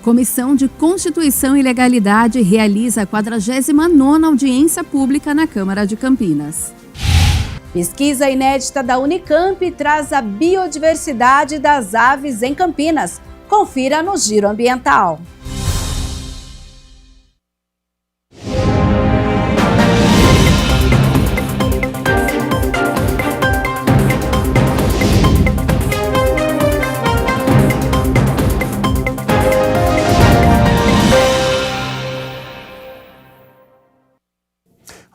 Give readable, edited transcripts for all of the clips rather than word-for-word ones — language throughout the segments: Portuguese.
Comissão de Constituição e Legalidade realiza a 49ª audiência pública na Câmara de Campinas. Pesquisa inédita da Unicamp traz a biodiversidade das aves em Campinas. Confira no Giro Ambiental.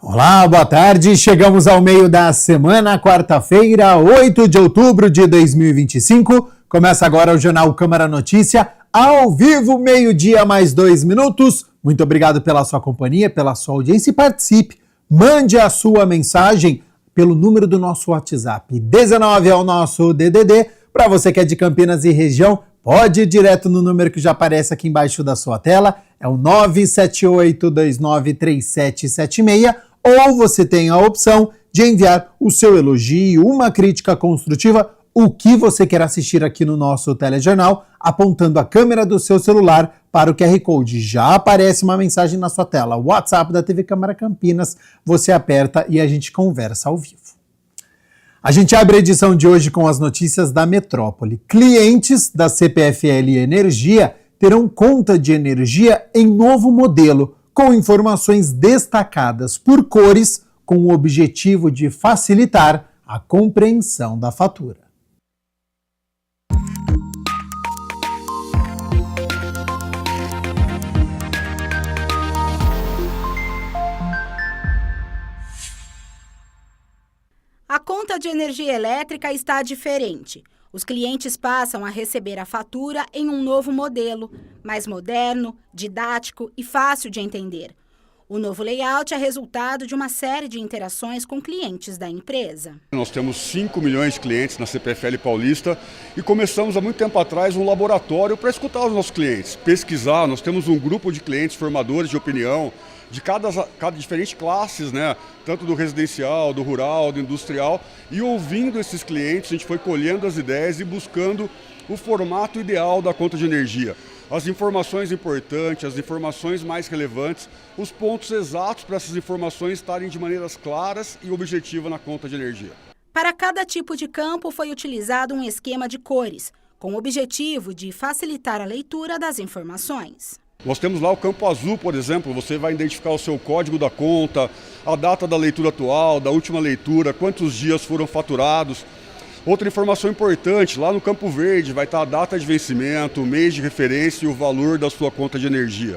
Olá, boa tarde. Chegamos ao meio da semana, quarta-feira, 8 de outubro de 2025. Começa agora o Jornal Câmara Notícia, ao vivo, meio-dia mais 2 minutos. Muito obrigado pela sua companhia, pela sua audiência e participe. Mande a sua mensagem pelo número do nosso WhatsApp. 19 é o nosso DDD. Para você que é de Campinas e região, pode ir direto no número que já aparece aqui embaixo da sua tela. É o 978293776. Ou você tem a opção de enviar o seu elogio, uma crítica construtiva, o que você quer assistir aqui no nosso telejornal, apontando a câmera do seu celular para o QR Code. Já aparece uma mensagem na sua tela, o WhatsApp da TV Câmara Campinas, você aperta e a gente conversa ao vivo. A gente abre a edição de hoje com as notícias da metrópole. Clientes da CPFL Energia terão conta de energia em novo modelo, com informações destacadas por cores, com o objetivo de facilitar a compreensão da fatura. A conta de energia elétrica está diferente. Os clientes passam a receber a fatura em um novo modelo, mais moderno, didático e fácil de entender. O novo layout é resultado de uma série de interações com clientes da empresa. Nós temos 5 milhões de clientes na CPFL Paulista e começamos há muito tempo atrás um laboratório para escutar os nossos clientes, pesquisar. Nós temos um grupo de clientes formadores de opinião, de cada diferente classes, né? Tanto do residencial, do rural, do industrial, e ouvindo esses clientes, a gente foi colhendo as ideias e buscando o formato ideal da conta de energia. As informações importantes, as informações mais relevantes, os pontos exatos para essas informações estarem de maneiras claras e objetivas na conta de energia. Para cada tipo de campo foi utilizado um esquema de cores, com o objetivo de facilitar a leitura das informações. Nós temos lá o campo azul, por exemplo, você vai identificar o seu código da conta, a data da leitura atual, da última leitura, quantos dias foram faturados. Outra informação importante, lá no campo verde vai estar a data de vencimento, o mês de referência e o valor da sua conta de energia.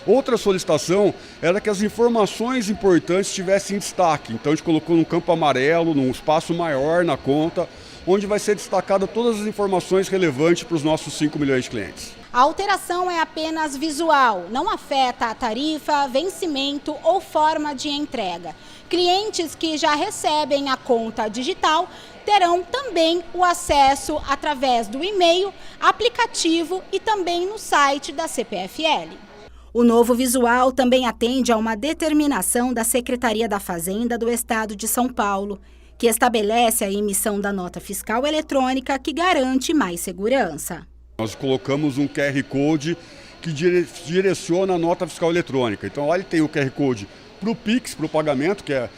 Outra solicitação era que as informações importantes tivessem destaque, então a gente colocou num campo amarelo, num espaço maior na conta, onde vai ser destacada todas as informações relevantes para os nossos 5 milhões de clientes. A alteração é apenas visual, não afeta a tarifa, vencimento ou forma de entrega. Clientes que já recebem a conta digital terão também o acesso através do e-mail, aplicativo e também no site da CPFL. O novo visual também atende a uma determinação da Secretaria da Fazenda do Estado de São Paulo, que estabelece a emissão da nota fiscal eletrônica que garante mais segurança. Nós colocamos um QR Code que direciona a nota fiscal eletrônica. Então, lá ele tem o QR Code para o Pix, para o pagamento, que é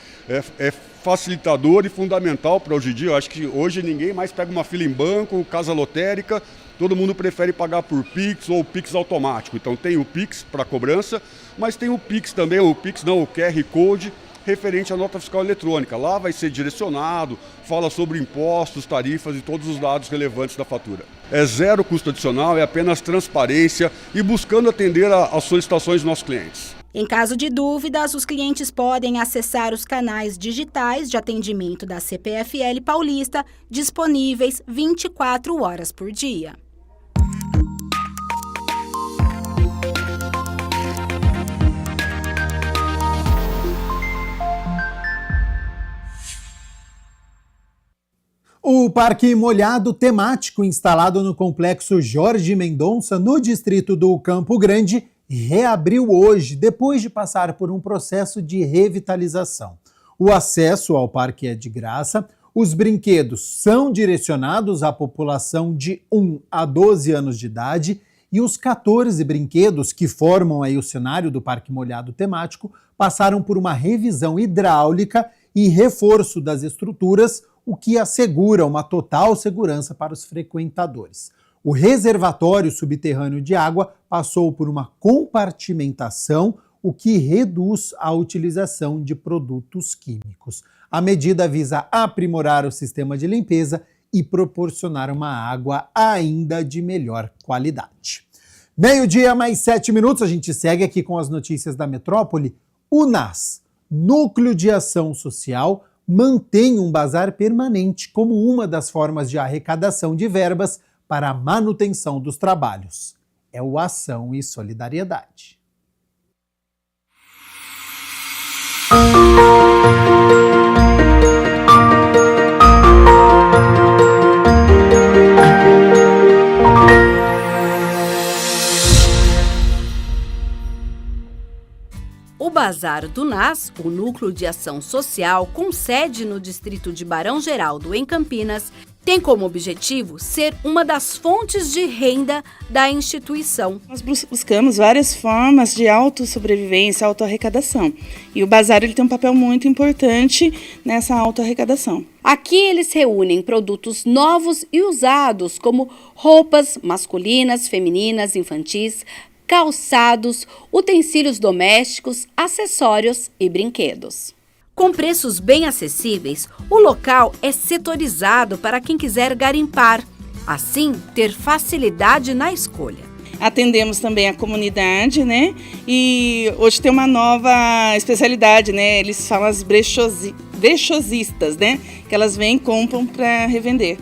facilitador e fundamental para hoje em dia. Eu acho que hoje ninguém mais pega uma fila em banco, casa lotérica, todo mundo prefere pagar por Pix ou Pix automático. Então, tem o Pix para cobrança, mas tem o Pix também, o QR Code, referente à nota fiscal eletrônica. Lá vai ser direcionado, fala sobre impostos, tarifas e todos os dados relevantes da fatura. É zero custo adicional, é apenas transparência e buscando atender às solicitações dos nossos clientes. Em caso de dúvidas, os clientes podem acessar os canais digitais de atendimento da CPFL Paulista, disponíveis 24 horas por dia. O Parque Molhado temático instalado no Complexo Jorge Mendonça, no distrito do Campo Grande, reabriu hoje, depois de passar por um processo de revitalização. O acesso ao parque é de graça, os brinquedos são direcionados à população de 1 a 12 anos de idade E os 14 brinquedos que formam aí o cenário do Parque Molhado temático passaram por uma revisão hidráulica e reforço das estruturas, o que assegura uma total segurança para os frequentadores. O reservatório subterrâneo de água passou por uma compartimentação, o que reduz a utilização de produtos químicos. A medida visa aprimorar o sistema de limpeza e proporcionar uma água ainda de melhor qualidade. 12:07, a gente segue aqui com as notícias da metrópole. O NAS, Núcleo de Ação Social, mantém um bazar permanente como uma das formas de arrecadação de verbas para a manutenção dos trabalhos. É o Ação e Solidariedade. O Bazar do NAS, o Núcleo de Ação Social, com sede no distrito de Barão Geraldo, em Campinas, tem como objetivo ser uma das fontes de renda da instituição. Nós buscamos várias formas de autossobrevivência, autoarrecadação. E o Bazar ele tem um papel muito importante nessa autoarrecadação. Aqui eles reúnem produtos novos e usados, como roupas masculinas, femininas, infantis, calçados, utensílios domésticos, acessórios e brinquedos. Com preços bem acessíveis, o local é setorizado para quem quiser garimpar, assim ter facilidade na escolha. Atendemos também a comunidade, né? E hoje tem uma nova especialidade, né? Eles falam as brechosistas, né? Que elas vêm e compram para revender.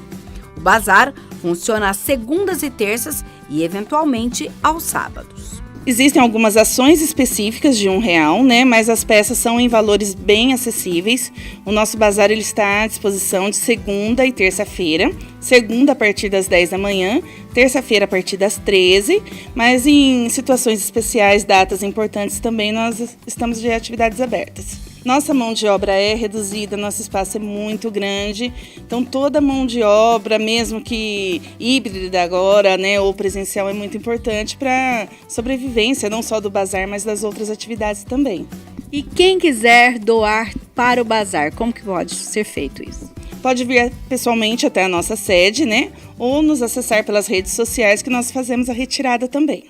O bazar funciona às segundas e terças e, eventualmente, aos sábados. Existem algumas ações específicas de R$1, né? Mas as peças são em valores bem acessíveis. O nosso bazar ele está à disposição de segunda e terça-feira. Segunda a partir das 10 da manhã, terça-feira a partir das 13. Mas em situações especiais, datas importantes também, nós estamos de atividades abertas. Nossa mão de obra é reduzida, nosso espaço é muito grande, então toda mão de obra, mesmo que híbrida agora, né, ou presencial, é muito importante para sobrevivência, não só do bazar, mas das outras atividades também. E quem quiser doar para o bazar, como que pode ser feito isso? Pode vir pessoalmente até a nossa sede, né, ou nos acessar pelas redes sociais que nós fazemos a retirada também.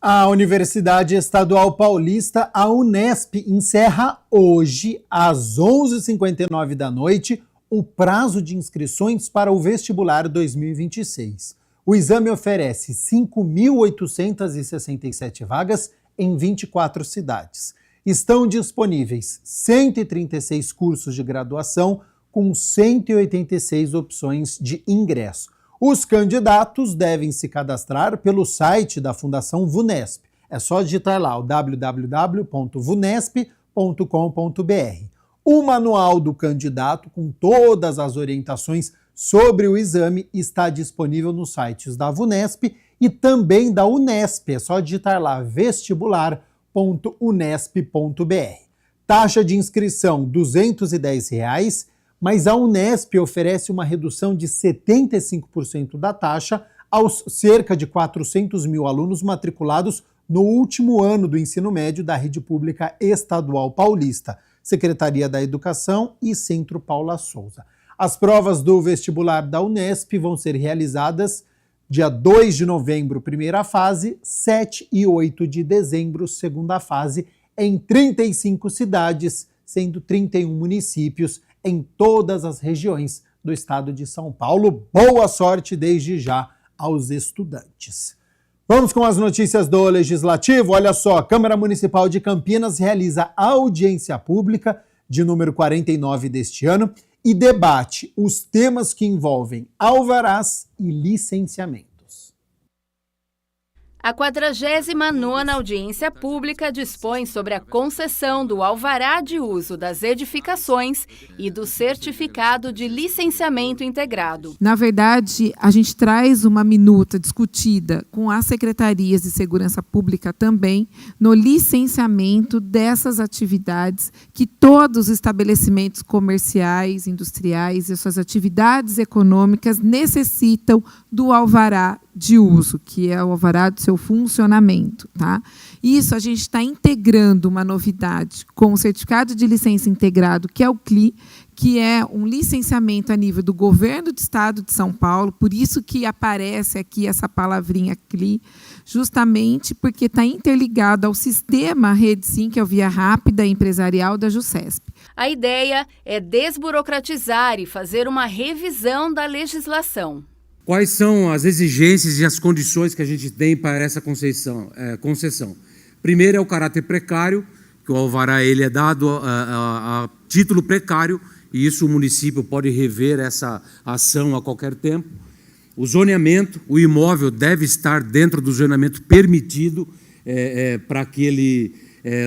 A Universidade Estadual Paulista, a Unesp, encerra hoje, às 11h59 da noite, o prazo de inscrições para o vestibular 2026. O exame oferece 5.867 vagas em 24 cidades. Estão disponíveis 136 cursos de graduação com 186 opções de ingresso. Os candidatos devem se cadastrar pelo site da Fundação VUNESP. É só digitar lá o www.vunesp.com.br. O manual do candidato com todas as orientações sobre o exame está disponível nos sites da VUNESP e também da Unesp. É só digitar lá vestibular.unesp.br. Taxa de inscrição R$ 210, mas a Unesp oferece uma redução de 75% da taxa aos cerca de 400 mil alunos matriculados no último ano do ensino médio da Rede Pública Estadual Paulista, Secretaria da Educação e Centro Paula Souza. As provas do vestibular da Unesp vão ser realizadas dia 2 de novembro, primeira fase, 7 e 8 de dezembro, segunda fase, em 35 cidades, sendo 31 municípios em todas as regiões do estado de São Paulo. Boa sorte desde já aos estudantes. Vamos com as notícias do Legislativo. Olha só, a Câmara Municipal de Campinas realiza audiência pública de número 49 deste ano e debate os temas que envolvem alvarás e licenciamentos. A 49ª audiência pública dispõe sobre a concessão do alvará de uso das edificações e do certificado de licenciamento integrado. Na verdade, a gente traz uma minuta discutida com as secretarias de segurança pública também no licenciamento dessas atividades que todos os estabelecimentos comerciais, industriais e suas atividades econômicas necessitam do alvará de uso, que é o alvará do seu funcionamento. Tá? Isso a gente está integrando uma novidade com o certificado de licença integrado, que é o CLI, que é um licenciamento a nível do governo do estado de São Paulo, por isso que aparece aqui essa palavrinha CLI, justamente porque está interligado ao sistema Rede Sim, que é o Via Rápida Empresarial da JUSCESP. A ideia é desburocratizar e fazer uma revisão da legislação. Quais são as exigências e as condições que a gente tem para essa concessão? Primeiro é o caráter precário, que o alvará ele é dado a título precário, e isso o município pode rever essa ação a qualquer tempo. O zoneamento, o imóvel deve estar dentro do zoneamento permitido para aquele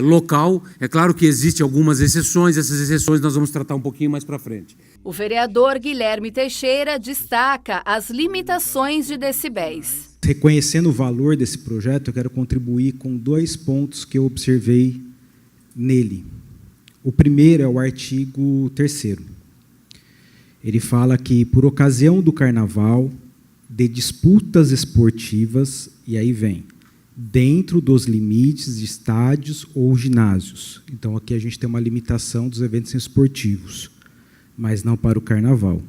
local. É claro que existem algumas exceções, essas exceções nós vamos tratar um pouquinho mais para frente. O vereador Guilherme Teixeira destaca as limitações de decibéis. Reconhecendo o valor desse projeto, eu quero contribuir com 2 pontos que eu observei nele. O primeiro é o artigo 3º. Ele fala que, por ocasião do carnaval, de disputas esportivas, e aí vem, dentro dos limites de estádios ou ginásios. Então, aqui a gente tem uma limitação dos eventos esportivos, mas não para o carnaval.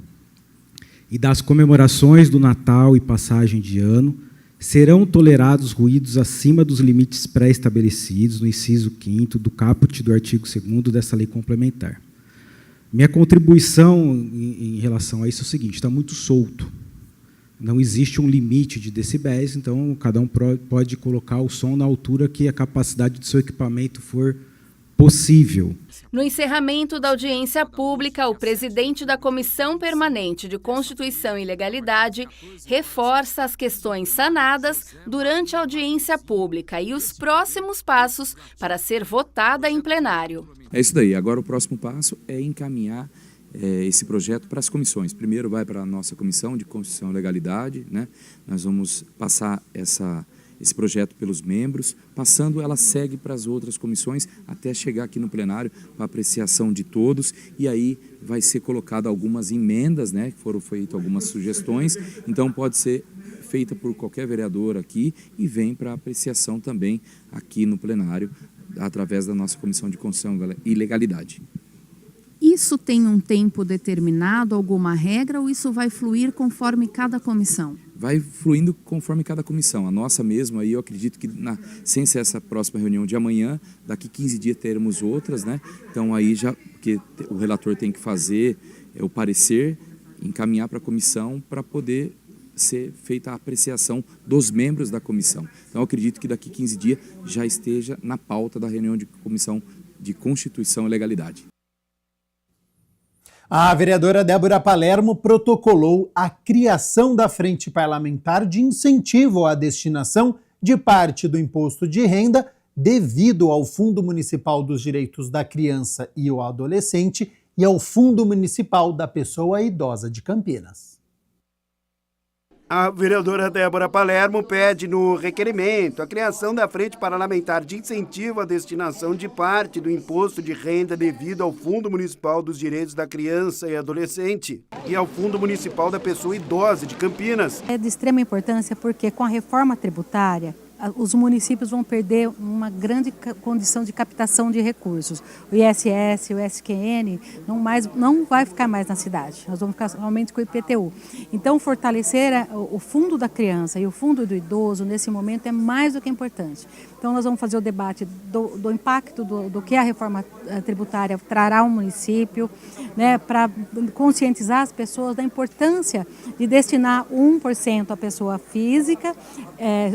E das comemorações do Natal e passagem de ano, serão tolerados ruídos acima dos limites pré-estabelecidos no inciso 5º do caput do artigo 2º dessa lei complementar. Minha contribuição em relação a isso é o seguinte: está muito solto. Não existe um limite de decibéis, então cada um pode colocar o som na altura que a capacidade do seu equipamento for possível. No encerramento da audiência pública, o presidente da Comissão Permanente de Constituição e Legalidade reforça as questões sanadas durante a audiência pública e os próximos passos para ser votada em plenário. É isso daí. Agora o próximo passo é encaminhar esse projeto para as comissões. Primeiro vai para a nossa Comissão de Constituição e Legalidade, né? Nós vamos passar esse projeto pelos membros, passando, ela segue para as outras comissões até chegar aqui no plenário para apreciação de todos, e aí vai ser colocado algumas emendas, né, que foram feitas algumas sugestões, então pode ser feita por qualquer vereador aqui e vem para apreciação também aqui no plenário, através da nossa Comissão de Constituição e Legalidade. Isso tem um tempo determinado, alguma regra, ou isso vai fluir conforme cada comissão? Vai fluindo conforme cada comissão. A nossa mesmo, aí eu acredito que sem ser essa próxima reunião de amanhã, daqui 15 dias teremos outras, né? Então aí já, porque o relator tem que fazer o parecer, encaminhar para a comissão para poder ser feita a apreciação dos membros da comissão. Então eu acredito que daqui 15 dias já esteja na pauta da reunião de Comissão de Constituição e Legalidade. A vereadora Débora Palermo protocolou a criação da Frente Parlamentar de incentivo à destinação de parte do imposto de renda devido ao Fundo Municipal dos Direitos da Criança e o Adolescente e ao Fundo Municipal da Pessoa Idosa de Campinas. A vereadora Débora Palermo pede no requerimento a criação da Frente Parlamentar de Incentivo à Destinação de parte do imposto de renda devido ao Fundo Municipal dos Direitos da Criança e Adolescente e ao Fundo Municipal da Pessoa Idosa de Campinas. É de extrema importância porque com a reforma tributária, os municípios vão perder uma grande condição de captação de recursos. O ISS, o SQN, não vai ficar mais na cidade. Nós vamos ficar somente com o IPTU. Então, fortalecer o fundo da criança e o fundo do idoso, nesse momento, é mais do que importante. Então, nós vamos fazer o debate do impacto do que a reforma tributária trará ao município, né, para conscientizar as pessoas da importância de destinar 1% à pessoa física,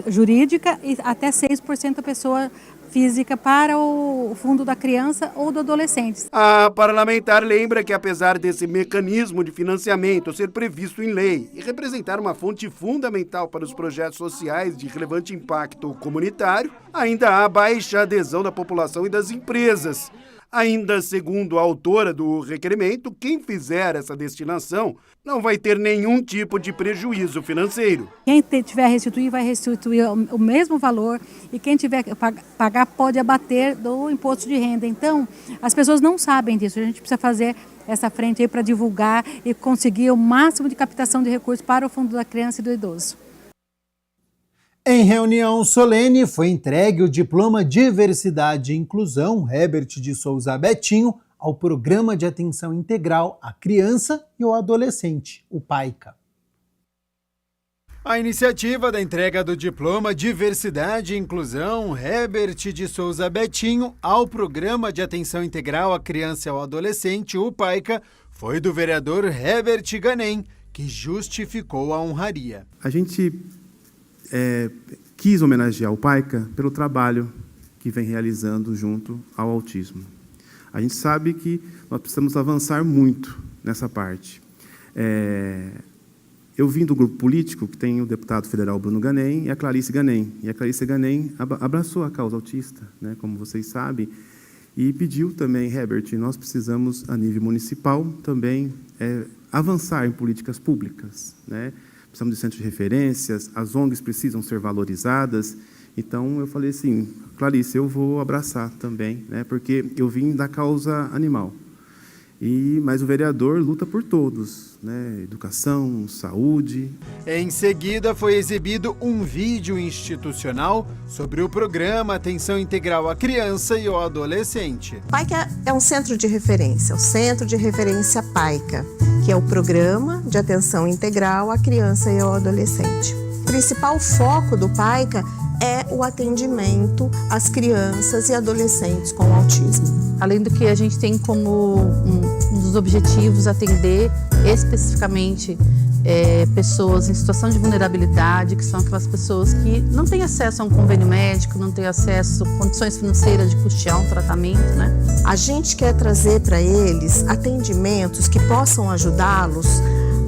jurídica, e até 6% da pessoa física para o fundo da criança ou do adolescente. A parlamentar lembra que, apesar desse mecanismo de financiamento ser previsto em lei e representar uma fonte fundamental para os projetos sociais de relevante impacto comunitário, ainda há baixa adesão da população e das empresas. Ainda segundo a autora do requerimento, quem fizer essa destinação não vai ter nenhum tipo de prejuízo financeiro. Quem tiver a restituir, vai restituir o mesmo valor, e quem tiver que pagar pode abater do imposto de renda. Então, as pessoas não sabem disso. A gente precisa fazer essa frente aí para divulgar e conseguir o máximo de captação de recursos para o Fundo da Criança e do Idoso. Em reunião solene, foi entregue o Diploma Diversidade e Inclusão Herbert de Souza Betinho ao Programa de Atenção Integral à Criança e ao Adolescente, o PAICA. A iniciativa da entrega do Diploma Diversidade e Inclusão Herbert de Souza Betinho ao Programa de Atenção Integral à Criança e ao Adolescente, o PAICA, foi do vereador Herbert Ganem, que justificou a honraria. A gente quis homenagear o PAICA pelo trabalho que vem realizando junto ao autismo. A gente sabe que nós precisamos avançar muito nessa parte. Eu vim do grupo político que tem o deputado federal Bruno Ganem e a Clarice Ganem. E a Clarice Ganem abraçou a causa autista, né, como vocês sabem, e pediu também, Herbert, nós precisamos, a nível municipal, também avançar em políticas públicas, né? Precisamos de centros de referências, as ONGs precisam ser valorizadas. Então, eu falei assim, Clarice, eu vou abraçar também, né, porque eu vim da causa animal. Mas o vereador luta por todos, né, educação, saúde. Em seguida, foi exibido um vídeo institucional sobre o programa Atenção Integral à Criança e ao Adolescente. PAICA é um centro de referência, o Centro de Referência PAICA, que é o Programa de Atenção Integral à Criança e ao Adolescente. O principal foco do PAICA é o atendimento às crianças e adolescentes com autismo. Além do que a gente tem como um dos objetivos atender especificamente pessoas em situação de vulnerabilidade, que são aquelas pessoas que não têm acesso a um convênio médico, não têm acesso a condições financeiras de custear um tratamento, né? A gente quer trazer para eles atendimentos que possam ajudá-los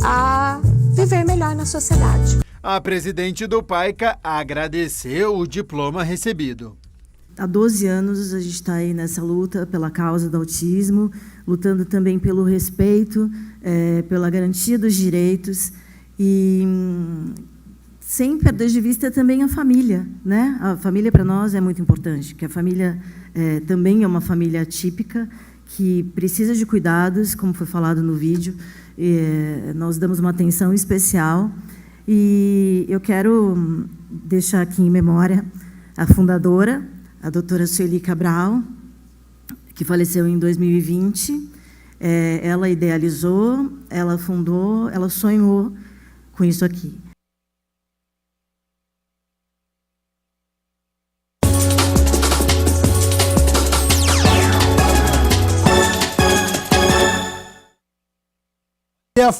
a viver melhor na sociedade. A presidente do PAICA agradeceu o diploma recebido. Há 12 anos a gente está aí nessa luta pela causa do autismo, lutando também pelo respeito, pela garantia dos direitos e sem perder de vista também a família, né? A família para nós é muito importante, porque a família também é uma família atípica que precisa de cuidados, como foi falado no vídeo. Nós damos uma atenção especial. E eu quero deixar aqui em memória a fundadora, a doutora Sueli Cabral, que faleceu em 2020. Ela idealizou, ela fundou, ela sonhou com isso aqui.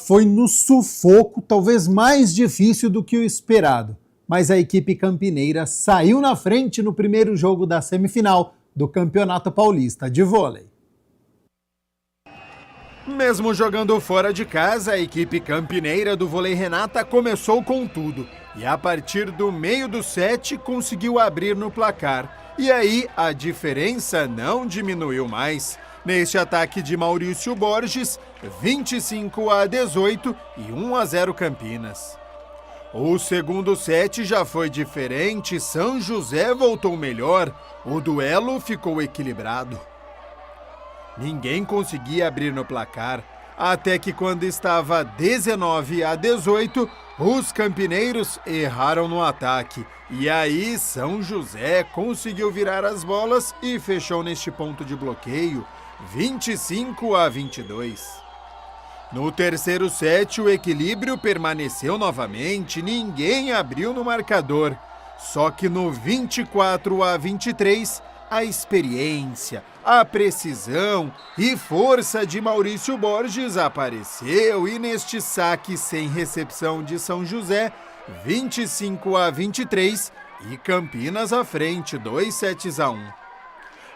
Foi no sufoco, talvez mais difícil do que o esperado, mas a equipe campineira saiu na frente no primeiro jogo da semifinal do Campeonato Paulista de Vôlei. Mesmo jogando fora de casa, a equipe campineira do Vôlei Renata começou com tudo e a partir do meio do set conseguiu abrir no placar. E aí a diferença não diminuiu mais. Neste ataque de Maurício Borges, 25-18 e 1-0 Campinas. O segundo set já foi diferente, São José voltou melhor, o duelo ficou equilibrado. Ninguém conseguia abrir no placar, até que quando estava 19-18, os campineiros erraram no ataque. E aí São José conseguiu virar as bolas e fechou neste ponto de bloqueio, 25-22. No terceiro set, o equilíbrio permaneceu novamente, ninguém abriu no marcador. Só que no 24-23, a experiência, a precisão e força de Maurício Borges apareceu e neste saque sem recepção de São José, 25-23, e Campinas à frente, 2-1.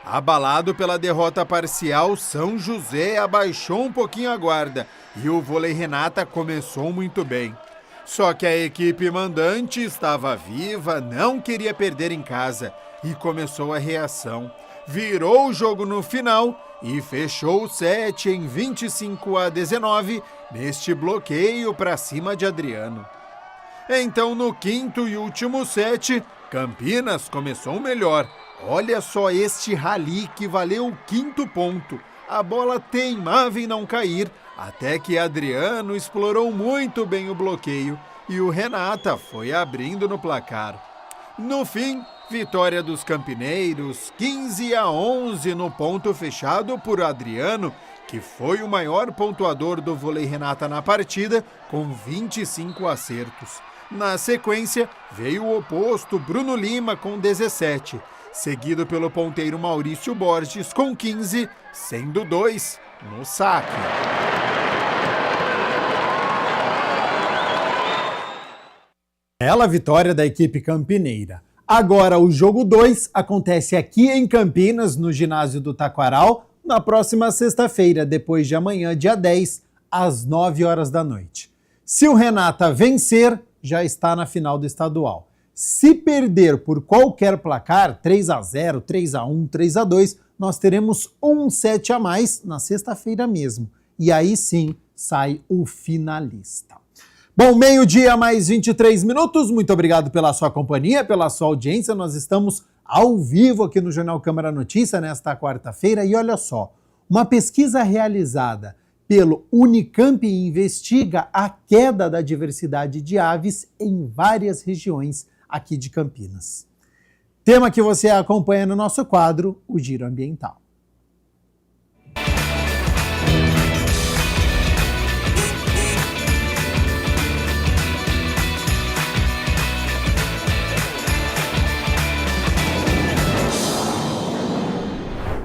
Abalado pela derrota parcial, São José abaixou um pouquinho a guarda e o vôlei Renata começou muito bem. Só que a equipe mandante estava viva, não queria perder em casa e começou a reação. Virou o jogo no final e fechou o set em 25-19 neste bloqueio para cima de Adriano. Então, no quinto e último set, Campinas começou melhor. Olha só este rally que valeu o 5º ponto. A bola teimava em não cair, até que Adriano explorou muito bem o bloqueio e o Renata foi abrindo no placar. No fim, vitória dos campineiros, 15-11 no ponto fechado por Adriano, que foi o maior pontuador do vôlei Renata na partida, com 25 acertos. Na sequência, veio o oposto, Bruno Lima, com 17, seguido pelo ponteiro Maurício Borges, com 15, sendo 2 no saque. Bela vitória da equipe campineira. Agora o jogo 2 acontece aqui em Campinas, no ginásio do Taquaral, na próxima sexta-feira, depois de amanhã, dia 10, às 9 horas da noite. Se o Renata vencer, já está na final do estadual. Se perder por qualquer placar, 3-0, 3-1, 3-2, nós teremos um set a mais na sexta-feira mesmo. E aí sim sai o finalista. Bom, meio-dia mais 23 minutos. Muito obrigado pela sua companhia, pela sua audiência. Nós estamos ao vivo aqui no Jornal Câmara Notícia nesta quarta-feira. E olha só, uma pesquisa realizada pelo Unicamp investiga a queda da diversidade de aves em várias regiões aqui de Campinas. Tema que você acompanha no nosso quadro, o Giro Ambiental.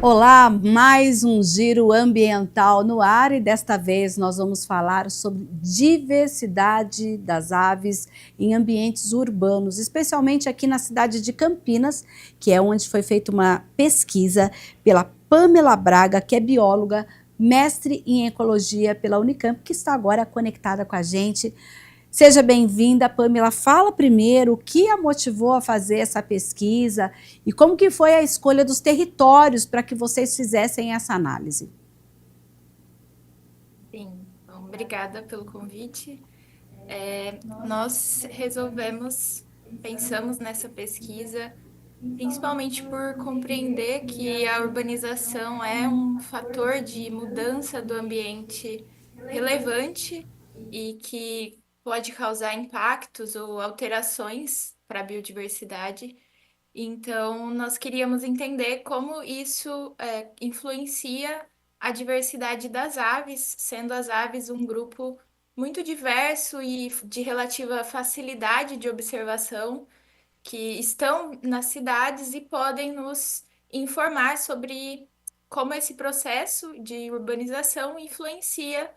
Olá, mais um Giro Ambiental no ar e desta vez nós vamos falar sobre diversidade das aves em ambientes urbanos, especialmente aqui na cidade de Campinas, que é onde foi feita uma pesquisa pela Pamela Braga, que é bióloga, mestre em ecologia pela Unicamp, que está agora conectada com a gente. Seja bem-vinda, Pamela. Fala primeiro o que a motivou a fazer essa pesquisa e como que foi a escolha dos territórios para que vocês fizessem essa análise. Sim, bom, obrigada pelo convite. Nós pensamos nessa pesquisa, principalmente por compreender que a urbanização é um fator de mudança do ambiente relevante e que pode causar impactos ou alterações para a biodiversidade. Então, nós queríamos entender como isso influencia a diversidade das aves, sendo as aves um grupo muito diverso e de relativa facilidade de observação, que estão nas cidades e podem nos informar sobre como esse processo de urbanização influencia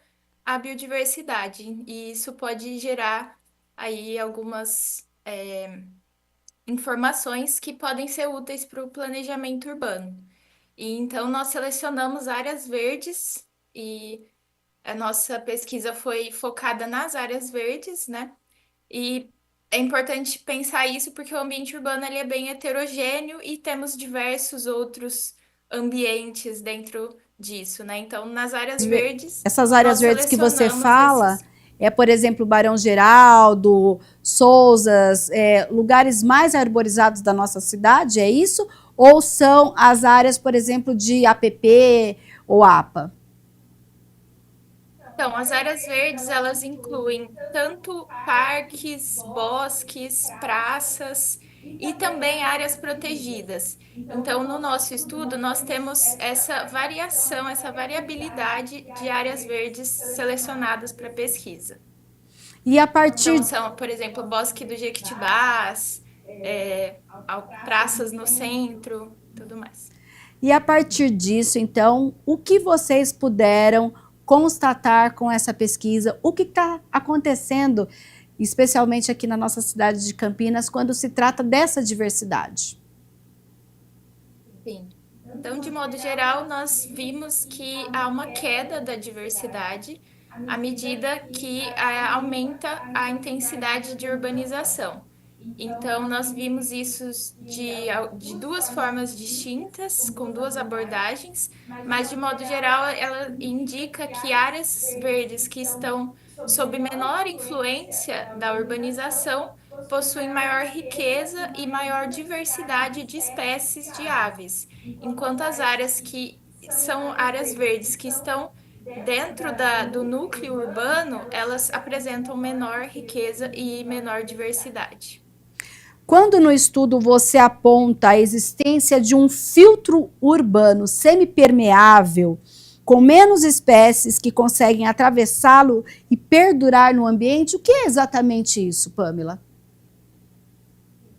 a biodiversidade, e isso pode gerar aí algumas informações que podem ser úteis para o planejamento urbano. E então nós selecionamos áreas verdes e a nossa pesquisa foi focada nas áreas verdes, né? E é importante pensar isso porque o ambiente urbano ele é bem heterogêneo e temos diversos outros ambientes dentro disso, né? Então, nas áreas verdes... Essas áreas verdes que você fala por exemplo, Barão Geraldo, Sousas, lugares mais arborizados da nossa cidade, é isso? Ou são as áreas, por exemplo, de APP ou APA? Então, as áreas verdes, elas incluem tanto parques, bosques, praças e também áreas protegidas. Então, no nosso estudo, nós temos essa variação, essa variabilidade de áreas verdes selecionadas para pesquisa. E a partir... Então, são, por exemplo, o Bosque do Jequitibás, praças no centro, tudo mais. E a partir disso, então, o que vocês puderam constatar com essa pesquisa? O que está acontecendo especialmente aqui na nossa cidade de Campinas, quando se trata dessa diversidade? Sim. Então, de modo geral, nós vimos que há uma queda da diversidade à medida que aumenta a intensidade de urbanização. Então, nós vimos isso de duas formas distintas, com duas abordagens, mas, de modo geral, ela indica que áreas verdes que estão sob menor influência da urbanização possuem maior riqueza e maior diversidade de espécies de aves, enquanto as áreas que são áreas verdes que estão dentro do núcleo urbano, elas apresentam menor riqueza e menor diversidade. Quando no estudo você aponta a existência de um filtro urbano semipermeável, com menos espécies que conseguem atravessá-lo e perdurar no ambiente, o que é exatamente isso, Pamela?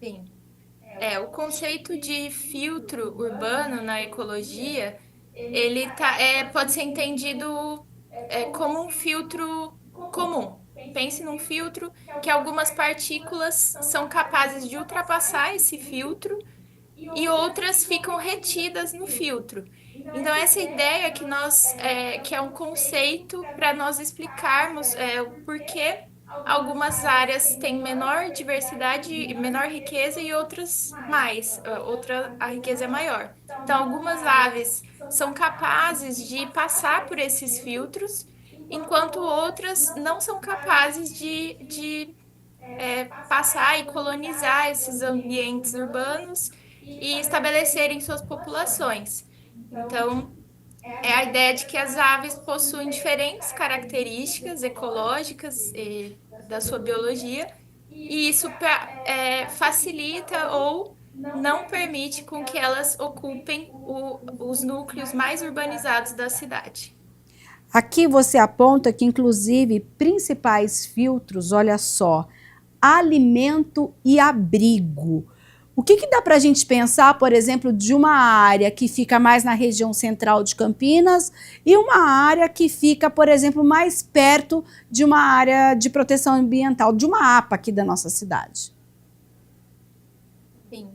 Sim. O conceito de filtro urbano na ecologia, ele pode ser entendido como um filtro comum. Pense num filtro que algumas partículas são capazes de ultrapassar esse filtro e outras ficam retidas no filtro. Então, essa ideia que é um conceito para nós explicarmos o porquê algumas áreas têm menor diversidade, menor riqueza e outras mais, a riqueza é maior. Então, algumas aves são capazes de passar por esses filtros, enquanto outras não são capazes de passar e colonizar esses ambientes urbanos e estabelecerem suas populações. Então, é a ideia de que as aves possuem diferentes características ecológicas da sua biologia, e isso facilita ou não permite com que elas ocupem os núcleos mais urbanizados da cidade. Aqui você aponta que, inclusive, principais filtros, olha só, alimento e abrigo. O que dá para a gente pensar, por exemplo, de uma área que fica mais na região central de Campinas e uma área que fica, por exemplo, mais perto de uma área de proteção ambiental, de uma APA aqui da nossa cidade? Sim.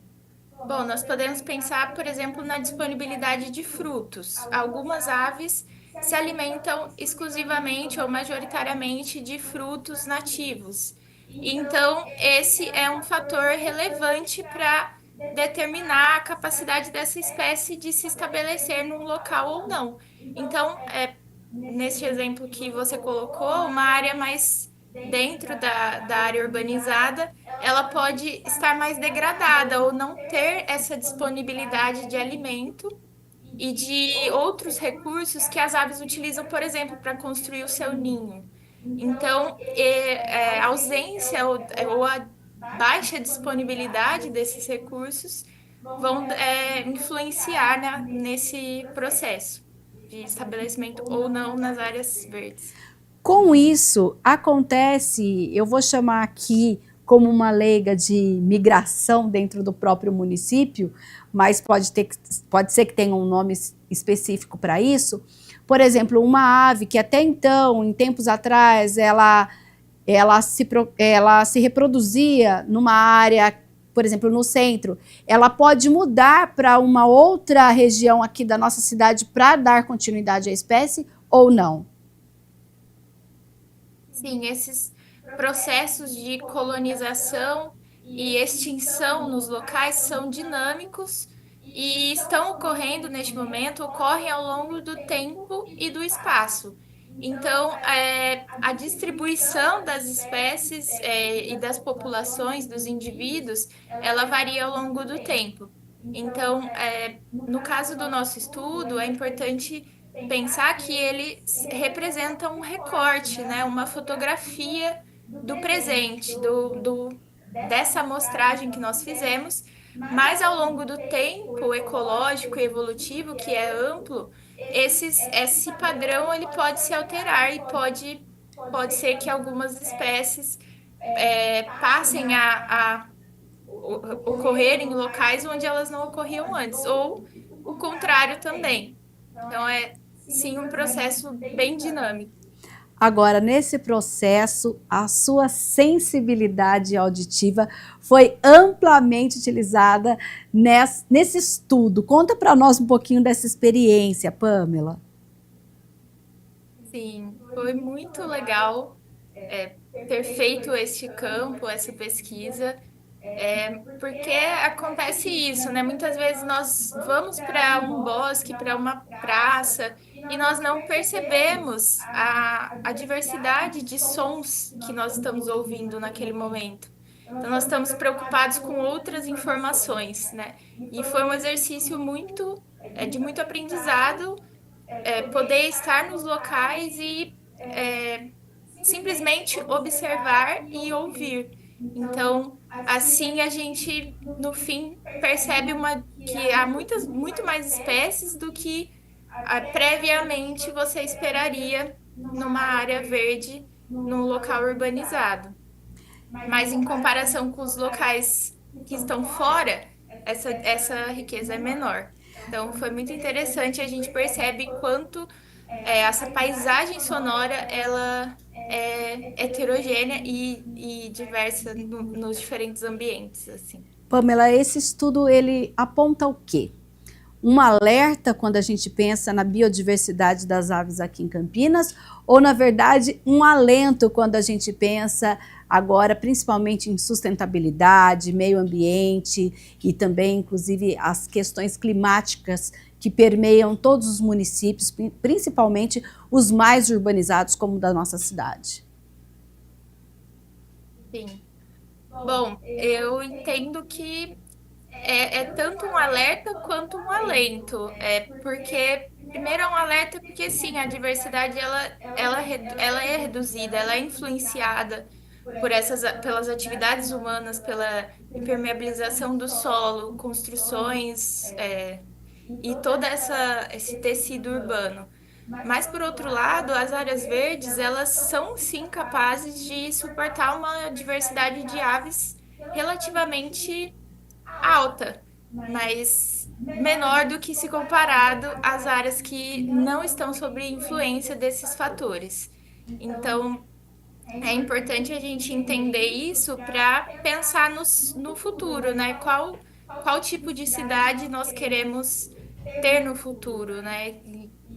Bom, nós podemos pensar, por exemplo, na disponibilidade de frutos. Algumas aves se alimentam exclusivamente ou majoritariamente de frutos nativos. Então, esse é um fator relevante para determinar a capacidade dessa espécie de se estabelecer num local ou não. Então, nesse exemplo que você colocou, uma área mais dentro da área urbanizada, ela pode estar mais degradada ou não ter essa disponibilidade de alimento e de outros recursos que as aves utilizam, por exemplo, para construir o seu ninho. Então, a ausência ou a baixa disponibilidade desses recursos vão influenciar nesse processo de estabelecimento ou não nas áreas verdes. Com isso, acontece, eu vou chamar aqui como uma leiga de migração dentro do próprio município, mas pode ser que tenha um nome específico para isso. Por exemplo, uma ave que até então, em tempos atrás, ela se reproduzia numa área, por exemplo, no centro, ela pode mudar para uma outra região aqui da nossa cidade para dar continuidade à espécie ou não? Sim, esses processos de colonização e extinção nos locais são dinâmicos e estão ocorrendo neste momento, ocorrem ao longo do tempo e do espaço. Então, a distribuição das espécies e das populações, dos indivíduos, ela varia ao longo do tempo. Então, no caso do nosso estudo, é importante pensar que ele representa um recorte, né, uma fotografia do presente, dessa amostragem que nós fizemos, mas ao longo do tempo ecológico e evolutivo, que é amplo, esse padrão ele pode se alterar e pode ser que algumas espécies passem a ocorrer em locais onde elas não ocorriam antes, ou o contrário também. Então, sim, um processo bem dinâmico. Agora, nesse processo, a sua sensibilidade auditiva foi amplamente utilizada nesse estudo. Conta para nós um pouquinho dessa experiência, Pamela. Sim, foi muito legal ter feito este campo, essa pesquisa, porque acontece isso, né? Muitas vezes nós vamos para um bosque, para uma praça, e nós não percebemos a diversidade de sons que nós estamos ouvindo naquele momento. Então, nós estamos preocupados com outras informações, né? E foi um exercício de muito aprendizado, poder estar nos locais e simplesmente observar e ouvir. Então, assim a gente, no fim, percebe que há muito mais espécies do que previamente você esperaria numa área verde, num local urbanizado. Mas em comparação com os locais que estão fora, essa riqueza é menor. Então, foi muito interessante, a gente percebe quanto essa paisagem sonora ela é heterogênea e diversa nos diferentes ambientes, assim. Pamela, esse estudo ele aponta o quê? Um alerta quando a gente pensa na biodiversidade das aves aqui em Campinas, ou na verdade um alento quando a gente pensa agora principalmente em sustentabilidade, meio ambiente e também inclusive as questões climáticas que permeiam todos os municípios, principalmente os mais urbanizados como o da nossa cidade? Sim. Bom, eu entendo que é tanto um alerta quanto um alento. Porque, primeiro é um alerta porque, sim, a diversidade ela é reduzida, ela é influenciada pelas atividades humanas, pela impermeabilização do solo, construções e todo esse tecido urbano. Mas, por outro lado, as áreas verdes, elas são, sim, capazes de suportar uma diversidade de aves relativamente alta, mas menor do que se comparado às áreas que não estão sob influência desses fatores. Então, é importante a gente entender isso para pensar no futuro, né? Qual tipo de cidade nós queremos ter no futuro, né?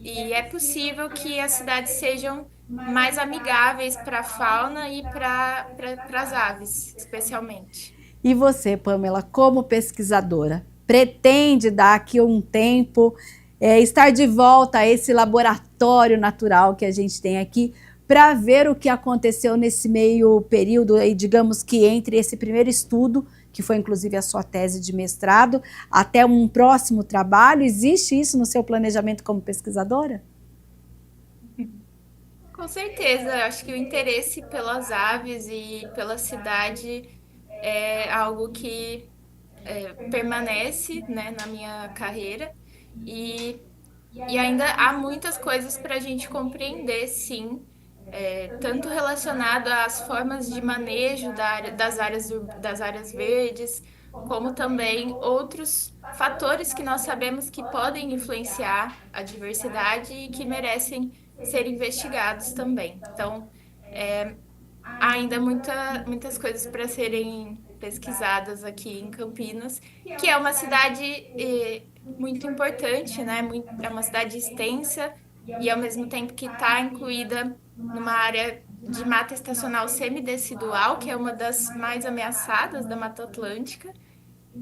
E é possível que as cidades sejam mais amigáveis para a fauna e para as aves, especialmente. E você, Pamela, como pesquisadora, pretende daqui a um tempo estar de volta a esse laboratório natural que a gente tem aqui para ver o que aconteceu nesse meio período, aí, digamos que entre esse primeiro estudo, que foi inclusive a sua tese de mestrado, até um próximo trabalho? Existe isso no seu planejamento como pesquisadora? Com certeza, acho que o interesse pelas aves e pela cidade é algo que permanece, né, na minha carreira e ainda há muitas coisas para a gente compreender, sim, tanto relacionado às formas de manejo das áreas verdes, como também outros fatores que nós sabemos que podem influenciar a diversidade e que merecem ser investigados também. Então, há ainda muitas coisas para serem pesquisadas aqui em Campinas, que é uma cidade muito importante, né? É uma cidade extensa e, ao mesmo tempo, que está incluída numa área de mata estacional semidecidual, que é uma das mais ameaçadas da Mata Atlântica.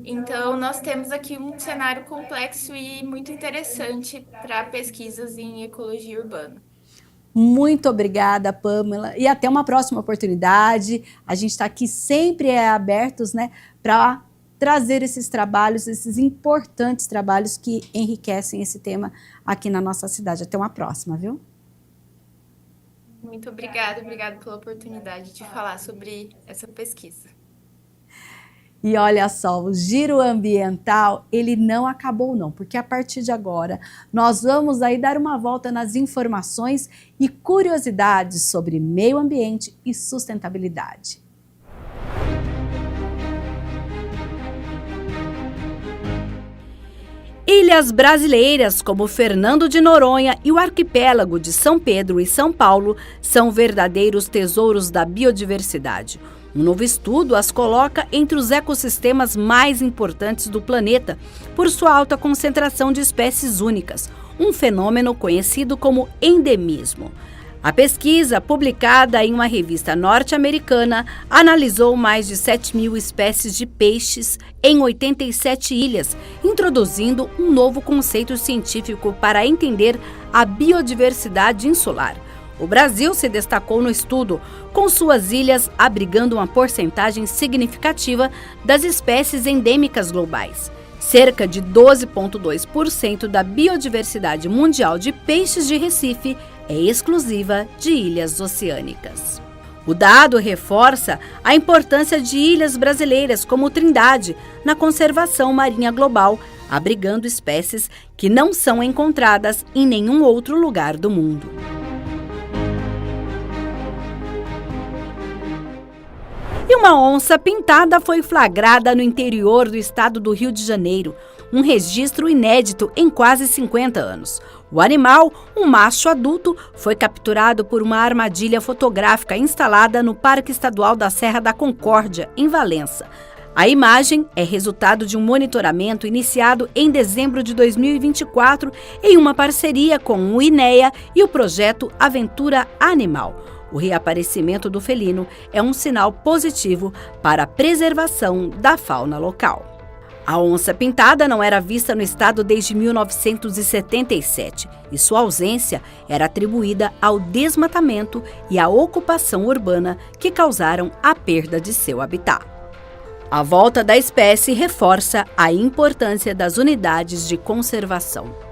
Então, nós temos aqui um cenário complexo e muito interessante para pesquisas em ecologia urbana. Muito obrigada, Pamela, e até uma próxima oportunidade. A gente está aqui sempre abertos, né, para trazer esses trabalhos, esses importantes trabalhos que enriquecem esse tema aqui na nossa cidade. Até uma próxima, viu? Muito obrigada pela oportunidade de falar sobre essa pesquisa. E olha só, o Giro Ambiental, ele não acabou não, porque a partir de agora nós vamos aí dar uma volta nas informações e curiosidades sobre meio ambiente e sustentabilidade. Ilhas brasileiras como Fernando de Noronha e o arquipélago de São Pedro e São Paulo são verdadeiros tesouros da biodiversidade. Um novo estudo as coloca entre os ecossistemas mais importantes do planeta por sua alta concentração de espécies únicas, um fenômeno conhecido como endemismo. A pesquisa, publicada em uma revista norte-americana, analisou mais de 7.000 espécies de peixes em 87 ilhas, introduzindo um novo conceito científico para entender a biodiversidade insular. O Brasil se destacou no estudo, com suas ilhas abrigando uma porcentagem significativa das espécies endêmicas globais. Cerca de 12,2% da biodiversidade mundial de peixes de Recife é exclusiva de ilhas oceânicas. O dado reforça a importância de ilhas brasileiras como Trindade na conservação marinha global, abrigando espécies que não são encontradas em nenhum outro lugar do mundo. E uma onça pintada foi flagrada no interior do estado do Rio de Janeiro, um registro inédito em quase 50 anos. O animal, um macho adulto, foi capturado por uma armadilha fotográfica instalada no Parque Estadual da Serra da Concórdia, em Valença. A imagem é resultado de um monitoramento iniciado em dezembro de 2024 em uma parceria com o INEA e o projeto Aventura Animal. O reaparecimento do felino é um sinal positivo para a preservação da fauna local. A onça pintada não era vista no estado desde 1977 e sua ausência era atribuída ao desmatamento e à ocupação urbana que causaram a perda de seu habitat. A volta da espécie reforça a importância das unidades de conservação.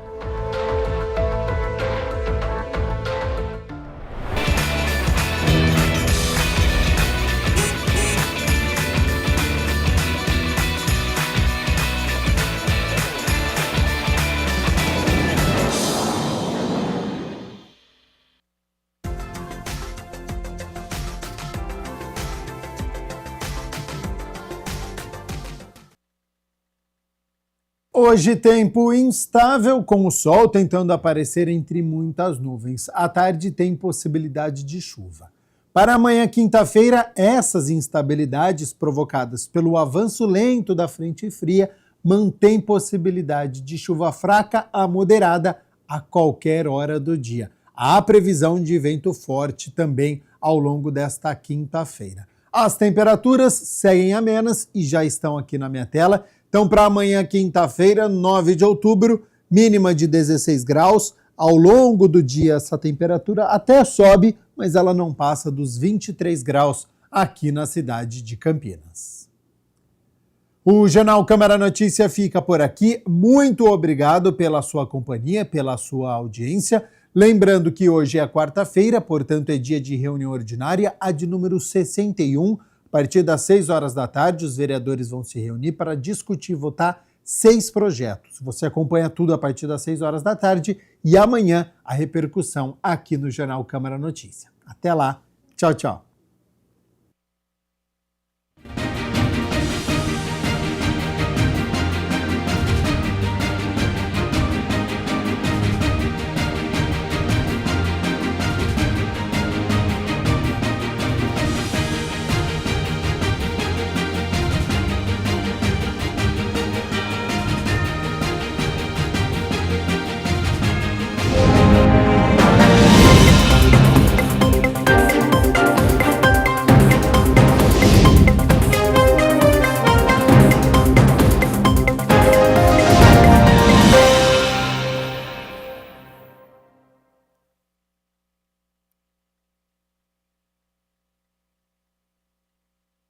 Hoje, tempo instável, com o sol tentando aparecer entre muitas nuvens. À tarde, tem possibilidade de chuva. Para amanhã, quinta-feira, essas instabilidades provocadas pelo avanço lento da frente fria mantêm possibilidade de chuva fraca a moderada a qualquer hora do dia. Há previsão de vento forte também ao longo desta quinta-feira. As temperaturas seguem amenas e já estão aqui na minha tela. Então, para amanhã, quinta-feira, 9 de outubro, mínima de 16 graus. Ao longo do dia, essa temperatura até sobe, mas ela não passa dos 23 graus aqui na cidade de Campinas. O Jornal Câmara Notícia fica por aqui. Muito obrigado pela sua companhia, pela sua audiência. Lembrando que hoje é quarta-feira, portanto é dia de reunião ordinária, a de número 61. A partir das 6 horas da tarde, os vereadores vão se reunir para discutir e votar 6 projetos. Você acompanha tudo a partir das 6 horas da tarde e amanhã a repercussão aqui no Jornal Câmara Notícia. Até lá. Tchau, tchau.